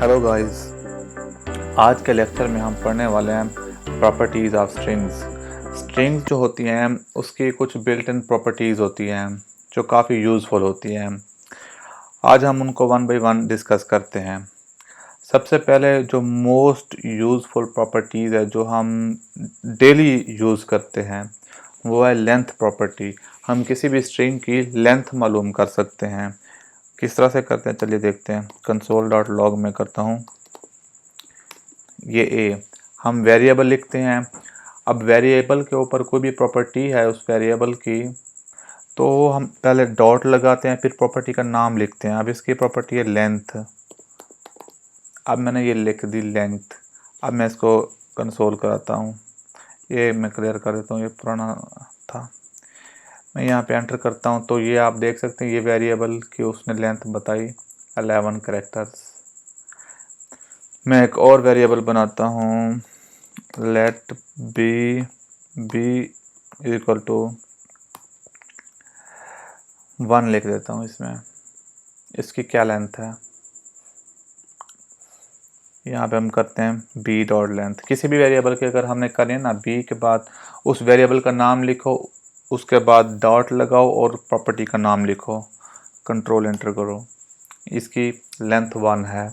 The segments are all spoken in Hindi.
हेलो गाइस, आज के लेक्चर में हम पढ़ने वाले हैं प्रॉपर्टीज़ ऑफ स्ट्रिंग्स। स्ट्रिंग्स जो होती हैं उसकी कुछ बिल्ट इन प्रॉपर्टीज़ होती हैं जो काफ़ी यूज़फुल होती हैं। आज हम उनको वन बाय वन डिस्कस करते हैं। सबसे पहले जो मोस्ट यूज़फुल प्रॉपर्टीज़ है जो हम डेली यूज़ करते हैं वो है लेंथ प्रॉपर्टी। हम किसी भी स्ट्रिंग की लेंथ मालूम कर सकते हैं। किस तरह से करते हैं चलिए देखते हैं। console.log में करता हूँ। ये ए हम वेरिएबल लिखते हैं। अब वेरिएबल के ऊपर कोई भी प्रॉपर्टी है उस वेरिएबल की तो हम पहले डॉट लगाते हैं, फिर प्रॉपर्टी का नाम लिखते हैं। अब इसकी प्रॉपर्टी है लेंथ। अब मैंने ये लिख दी लेंथ। अब मैं इसको कंसोल कराता हूँ। ये मैं क्लियर कर देता हूँ, ये पुराना था। मैं यहाँ पे एंटर करता हूँ तो ये आप देख सकते हैं ये वेरिएबल की उसने लेंथ बताई 11 कैरेक्टर्स। मैं एक और वेरिएबल बनाता हूँ, लेट बी इक्वल टू 1 लिख देता हूँ। इसमें इसकी क्या लेंथ है, यहाँ पे हम करते हैं बी डॉट लेंथ। किसी भी वेरिएबल की अगर हमने करनी है ना, बी के बाद उस वेरिएबल का नाम लिखो, उसके बाद डॉट लगाओ और प्रॉपर्टी का नाम लिखो, कंट्रोल एंटर करो। इसकी लेंथ 1 है।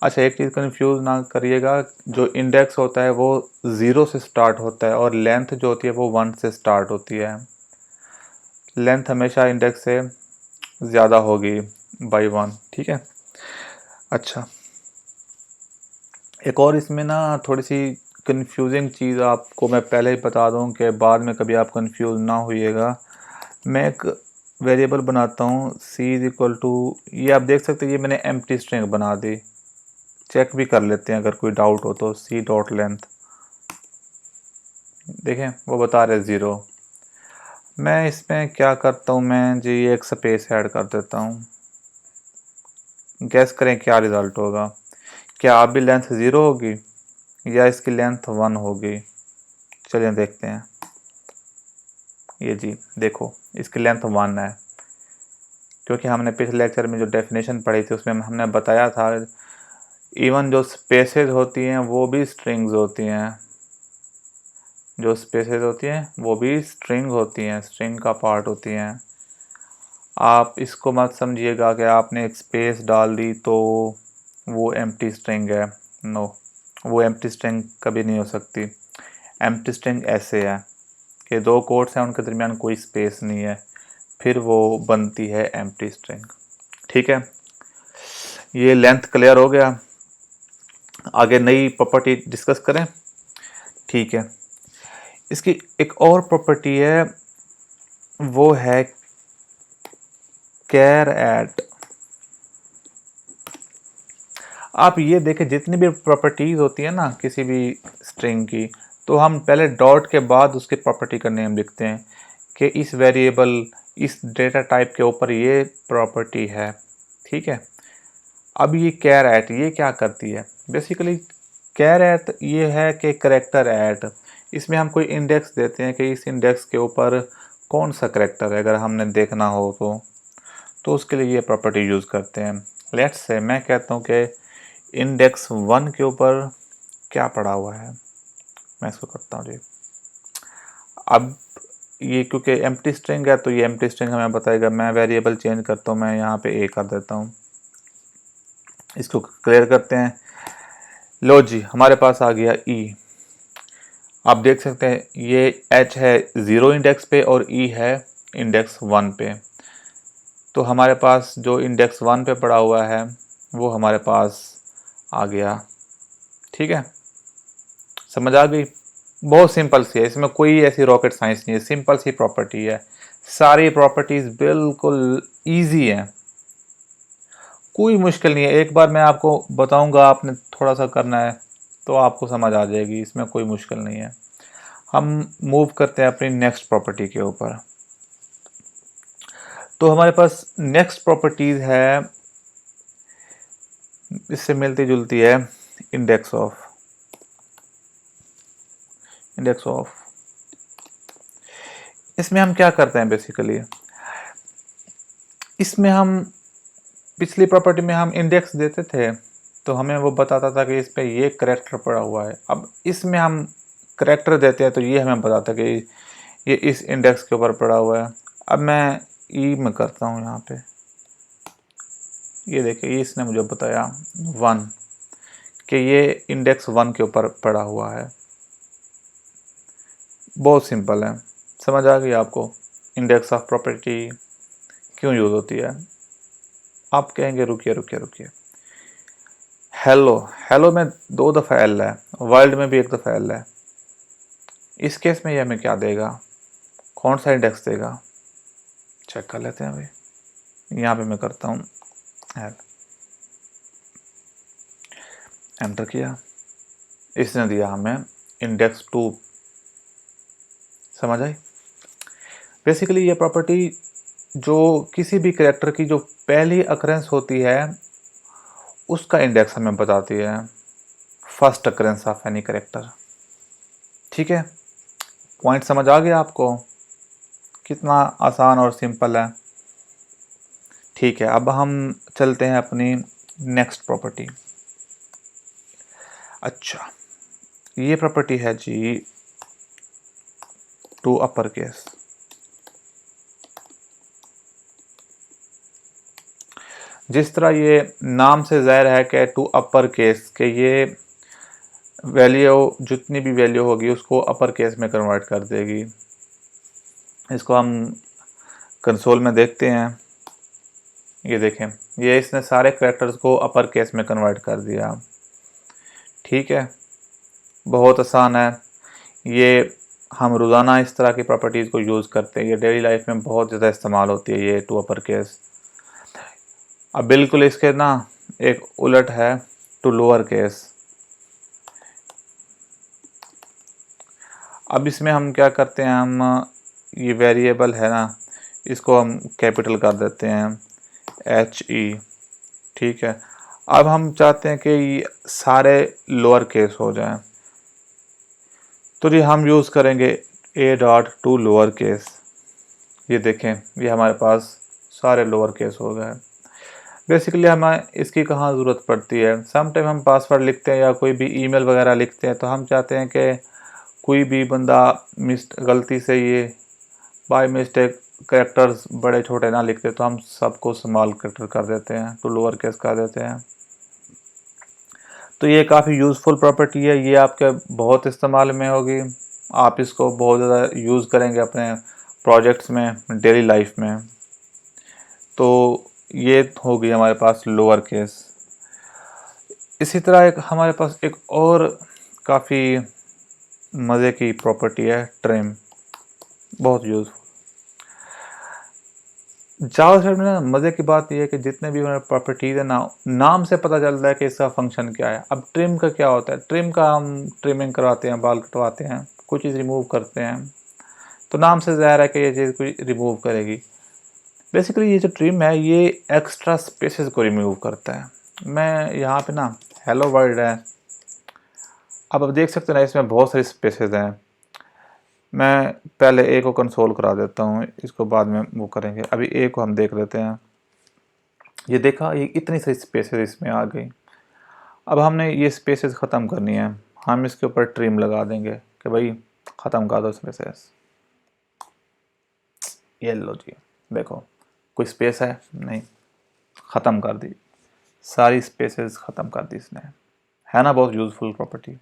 अच्छा, एक चीज़ कन्फ्यूज़ ना करिएगा, जो इंडेक्स होता है वो 0 से स्टार्ट होता है और लेंथ जो होती है वो 1 से स्टार्ट होती है। लेंथ हमेशा इंडेक्स से ज़्यादा होगी बाई 1, ठीक है। अच्छा, एक और इसमें ना थोड़ी सी कंफ्यूजिंग चीज़ आपको मैं पहले ही बता दूं कि बाद में कभी आप कंफ्यूज ना होइएगा। मैं एक वेरिएबल बनाता हूं सी इज इक्वल टू, ये आप देख सकते हैं ये मैंने एम्प्टी स्ट्रिंग बना दी। चेक भी कर लेते हैं अगर कोई डाउट हो तो। सी डॉट लेंथ देखें वो बता रहे 0। मैं इसमें क्या करता हूँ, मैं जी एक स्पेस ऐड कर देता हूँ। गैस करें क्या रिज़ल्ट होगा। क्या अब भी लेंथ 0 होगी या इसकी लेंथ 1 होगी। चलिए देखते हैं। ये जी देखो इसकी लेंथ 1 है, क्योंकि हमने पिछले लेक्चर में जो डेफिनेशन पढ़ी थी उसमें हमने बताया था इवन जो स्पेसेस होती हैं वो भी स्ट्रिंग्स होती हैं। जो स्पेसेस होती हैं वो भी स्ट्रिंग होती हैं, स्ट्रिंग का पार्ट होती हैं। आप इसको मत समझिएगा कि आपने एक स्पेस डाल दी तो वो एम्प्टी स्ट्रिंग है। नो, वो एम्प्टी स्ट्रिंग कभी नहीं हो सकती। एम्प्टी स्ट्रिंग ऐसे है कि दो कोट्स हैं उनके दरमियान कोई स्पेस नहीं है, फिर वो बनती है एम्प्टी स्ट्रिंग। ठीक है, ये लेंथ क्लियर हो गया। आगे नई प्रॉपर्टी डिस्कस करें। ठीक है, इसकी एक और प्रॉपर्टी है, वो है कैर एट। आप ये देखें जितनी भी प्रॉपर्टीज होती है ना किसी भी स्ट्रिंग की, तो हम पहले डॉट के बाद उसके प्रॉपर्टी का नेम लिखते हैं कि इस वेरिएबल इस डेटा टाइप के ऊपर ये प्रॉपर्टी है। ठीक है, अब ये कैर एट ये क्या करती है बेसिकली। कैर एट ये है कि करेक्टर एट, इसमें हम कोई इंडेक्स देते हैं कि इस इंडेक्स के ऊपर कौन सा करेक्टर है अगर हमने देखना हो तो उसके लिए ये प्रॉपर्टी यूज़ करते हैं। लेट्स से मैं कहता हूँ कि इंडेक्स 1 के ऊपर क्या पड़ा हुआ है, मैं इसको करता हूँ जी। अब ये क्योंकि एम्प्टी स्ट्रिंग है तो ये एम्प्टी स्ट्रिंग हमें बताएगा। मैं वेरिएबल चेंज करता हूँ, मैं यहाँ पे ए कर देता हूँ। इसको क्लियर करते हैं। लो जी हमारे पास आ गया ई। आप देख सकते हैं ये एच है 0 इंडेक्स पे और ई है इंडेक्स 1 पे। तो हमारे पास जो इंडेक्स 1 पे पड़ा हुआ है वो हमारे पास आ गया। ठीक है, समझ आ गई। बहुत सिंपल सी है, इसमें कोई ऐसी रॉकेट साइंस नहीं है, सिंपल सी प्रॉपर्टी है। सारी प्रॉपर्टीज बिल्कुल इजी हैं, कोई मुश्किल नहीं है। एक बार मैं आपको बताऊंगा, आपने थोड़ा सा करना है तो आपको समझ आ जाएगी, इसमें कोई मुश्किल नहीं है। हम मूव करते हैं अपनी नेक्स्ट प्रॉपर्टी के ऊपर। तो हमारे पास नेक्स्ट प्रॉपर्टीज है, इससे मिलती जुलती है, इंडेक्स ऑफ। इंडेक्स ऑफ इसमें हम क्या करते हैं बेसिकली, इसमें हम पिछली प्रॉपर्टी में हम इंडेक्स देते थे तो हमें वो बताता था कि इस पे ये करैक्टर पड़ा हुआ है। अब इसमें हम करैक्टर देते हैं तो ये हमें बताता है कि ये इस इंडेक्स के ऊपर पड़ा हुआ है। अब मैं ई में करता हूँ यहाँ पे, ये देखिए इसने मुझे बताया 1 कि ये इंडेक्स 1 के ऊपर पड़ा हुआ है। बहुत सिंपल है, समझ आ गई आपको इंडेक्स ऑफ प्रॉपर्टी क्यों यूज़ होती है। आप कहेंगे रुकिए रुकिए रुकिए, हेलो हेलो में 2 दफ़ा एल है, वर्ल्ड में भी 1 दफ़ा एल है। इस केस में ये हमें क्या देगा, कौन सा इंडेक्स देगा, चेक कर लेते हैं अभी। यहाँ पे मैं करता हूँ एल, एंटर किया, इसने दिया हमें इंडेक्स 2। समझ आई। बेसिकली ये प्रॉपर्टी जो किसी भी कैरेक्टर की जो पहली अकरेंस होती है उसका इंडेक्स हमें बताती है, first occurrence of any character. ठीक है, पॉइंट समझ आ गया आपको, कितना आसान और सिंपल है। ठीक है, अब हम चलते हैं अपनी नेक्स्ट प्रॉपर्टी। अच्छा, ये प्रॉपर्टी है जी टू अपर केस। जिस तरह ये नाम से ज़ाहिर है कि टू अपर केस के ये वैल्यू जितनी भी वैल्यू होगी उसको अपर केस में कन्वर्ट कर देगी। इसको हम कंसोल में देखते हैं, ये देखें ये इसने सारे कैरेक्टर्स को अपर केस में कन्वर्ट कर दिया। ठीक है, बहुत आसान है ये, हम रोज़ाना इस तरह की प्रॉपर्टीज़ को यूज़ करते हैं, ये डेली लाइफ में बहुत ज़्यादा इस्तेमाल होती है ये टू अपर केस। अब बिल्कुल इसके ना एक उलट है टू लोअर केस। अब इसमें हम क्या करते हैं, हम ये वेरिएबल है ना इसको हम कैपिटल कर देते हैं HE। ठीक है, अब हम चाहते हैं कि ये सारे लोअर केस हो जाएं, तो ये हम यूज़ करेंगे A dot to lower case. ये देखें ये हमारे पास सारे लोअर केस हो गए। बेसिकली हमें इसकी कहाँ ज़रूरत पड़ती है, सम टाइम हम पासवर्ड लिखते हैं या कोई भी ईमेल वगैरह लिखते हैं तो हम चाहते हैं कि कोई भी बंदा गलती से ये बाय मिस्टेक कैरेक्टर्स बड़े छोटे ना लिखते, तो हम सबको स्मॉल कैरेक्टर कर देते हैं, तो लोअर केस कर देते हैं। तो ये काफ़ी यूज़फुल प्रॉपर्टी है, ये आपके बहुत इस्तेमाल में होगी, आप इसको बहुत ज़्यादा यूज़ करेंगे अपने प्रोजेक्ट्स में, डेली लाइफ में। तो ये होगी हमारे पास लोअर केस। इसी तरह एक हमारे पास एक और काफ़ी मज़े की प्रॉपर्टी है ट्रिम, बहुत यूज़फुल। जावास्क्रिप्ट में ना मज़े की बात यह है कि जितने भी हमारे प्रॉपर्टीज़ है ना, नाम से पता चलता है कि इसका फंक्शन क्या है। अब ट्रिम का क्या होता है, ट्रिम का हम ट्रिमिंग करवाते हैं, बाल कटवाते हैं, कुछ चीज़ रिमूव करते हैं, तो नाम से ज़ाहिर है कि ये चीज़ कोई रिमूव करेगी। बेसिकली ये जो ट्रिम है ये एक्स्ट्रा स्पेसेस को रिमूव करता है। मैं यहाँ पे ना हेलो वर्ल्ड है, अब देख सकते हैं ना इसमें बहुत सारी स्पेसेस हैं। मैं पहले ए को कंसोल करा देता हूँ, इसको बाद में वो करेंगे। अभी ए को हम देख लेते हैं, ये देखा ये इतनी सारी स्पेसेस इसमें आ गई। अब हमने ये स्पेसेस ख़त्म करनी है, हम इसके ऊपर ट्रिम लगा देंगे कि भाई ख़त्म कर दो स्पेसेस। ये लो जी, देखो कोई स्पेस है नहीं, ख़त्म कर दी, सारी स्पेसेस ख़त्म कर दी इसने। है ना बहुत यूज़फुल प्रॉपर्टी।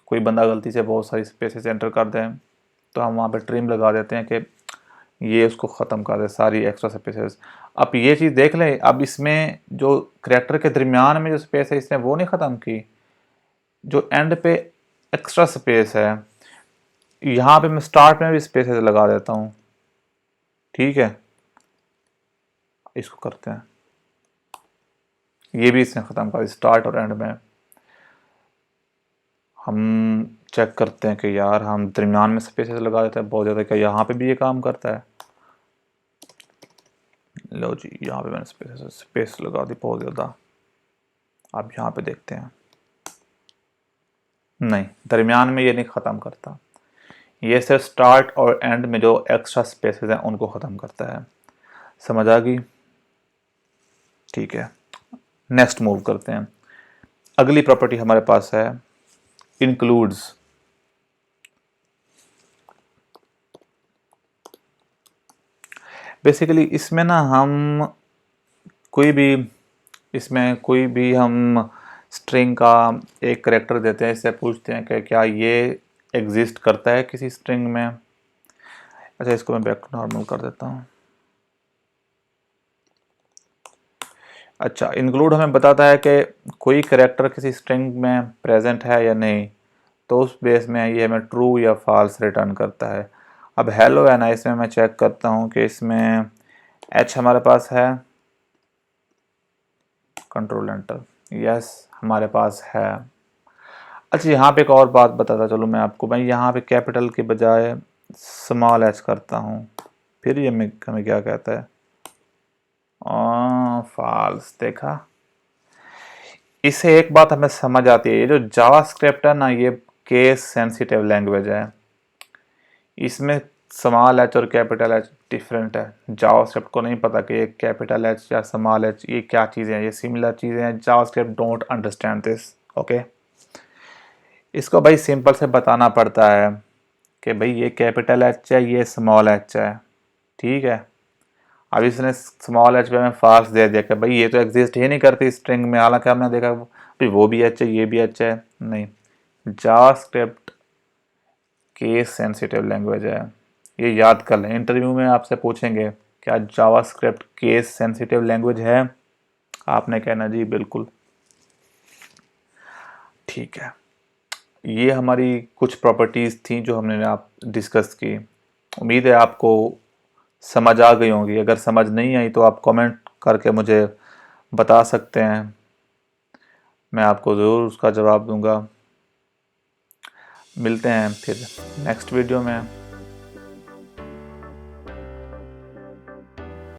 कोई बंदा गलती से बहुत सारी स्पेसेस एंटर कर दें तो हम वहाँ पे ट्रिम लगा देते हैं कि ये उसको ख़त्म कर दे सारी एक्स्ट्रा स्पेसेस। अब ये चीज़ देख लें, अब इसमें जो करैक्टर के दरमियान में जो स्पेस है इसने वो नहीं ख़त्म की, जो एंड पे एक्स्ट्रा स्पेस है यहाँ पे मैं स्टार्ट में भी स्पेसेस लगा देता हूँ। ठीक है, इसको करते हैं, ये भी इसने ख़त्म कर दी स्टार्ट और एंड में। हम चेक करते हैं कि यार हम दरमियान में स्पेसेस लगा देते हैं बहुत ज़्यादा, क्या यहाँ पे भी ये काम करता है। लो जी, यहाँ पे मैंने स्पेस लगा दी बहुत ज़्यादा। अब यहाँ पे देखते हैं, नहीं दरमियान में ये नहीं ख़त्म करता, ये सिर्फ स्टार्ट और एंड में जो एक्स्ट्रा स्पेसेस हैं उनको ख़त्म करता है। समझ आ गई। ठीक है, नेक्स्ट मूव करते हैं। अगली प्रॉपर्टी हमारे पास है इंक्लूड्स। बेसिकली इसमें ना हम कोई भी हम स्ट्रिंग का एक करेक्टर देते हैं, इससे पूछते हैं कि क्या ये एग्जिस्ट करता है किसी स्ट्रिंग में। अच्छा, इसको मैं बैक टू नॉर्मल कर देता हूँ। अच्छा, इंक्लूड हमें बताता है कि कोई करेक्टर किसी स्ट्रिंग में प्रेजेंट है या नहीं, तो उस बेस में ये हमें ट्रू या फॉल्स रिटर्न करता है। अब हेलो है ना, इसमें मैं चेक करता हूँ कि इसमें एच हमारे पास है, कंट्रोल एंटर, यस हमारे पास है। अच्छा, यहाँ पे एक और बात बताता चलो मैं आपको, मैं यहाँ पे कैपिटल के बजाय स्मॉल एच करता हूँ, फिर ये हमें क्या कहता है, फॉल्स। देखा, इससे एक बात हमें समझ आती है, ये जो जावास्क्रिप्ट है ना, ये केस सेंसिटिव लैंग्वेज है। इसमें स्मॉल एच और कैपिटल एच डिफरेंट है। जावास्क्रिप्ट को नहीं पता कि ये कैपिटल एच या स्मॉल एच ये क्या चीज़ें हैं, ये सिमिलर चीज़ें हैं। JavaScript don't understand this. Okay, इसको भाई सिंपल से बताना पड़ता है कि भाई ये कैपिटल एच है, ये स्मॉल एच है, ठीक है। अब इसने स्मॉल एच पे हमें फॉल्स दे दिया कि भाई ये तो एग्जिस्ट ही नहीं करती स्ट्रिंग में, हालांकि हमने देखा भाई वो भी एच है ये भी एच है। नहीं, जावास्क्रिप्ट केस सेंसिटिव लैंग्वेज है, ये याद कर लें। इंटरव्यू में आपसे पूछेंगे क्या जावास्क्रिप्ट केस सेंसिटिव लैंग्वेज है, आपने कहना जी बिल्कुल। ठीक है, ये हमारी कुछ प्रॉपर्टीज़ थी जो हमने आप डिस्कस की। उम्मीद है आपको समझ आ गई होंगी। अगर समझ नहीं आई तो आप कमेंट करके मुझे बता सकते हैं, मैं आपको ज़रूर उसका जवाब दूंगा। मिलते हैं फिर नेक्स्ट वीडियो में।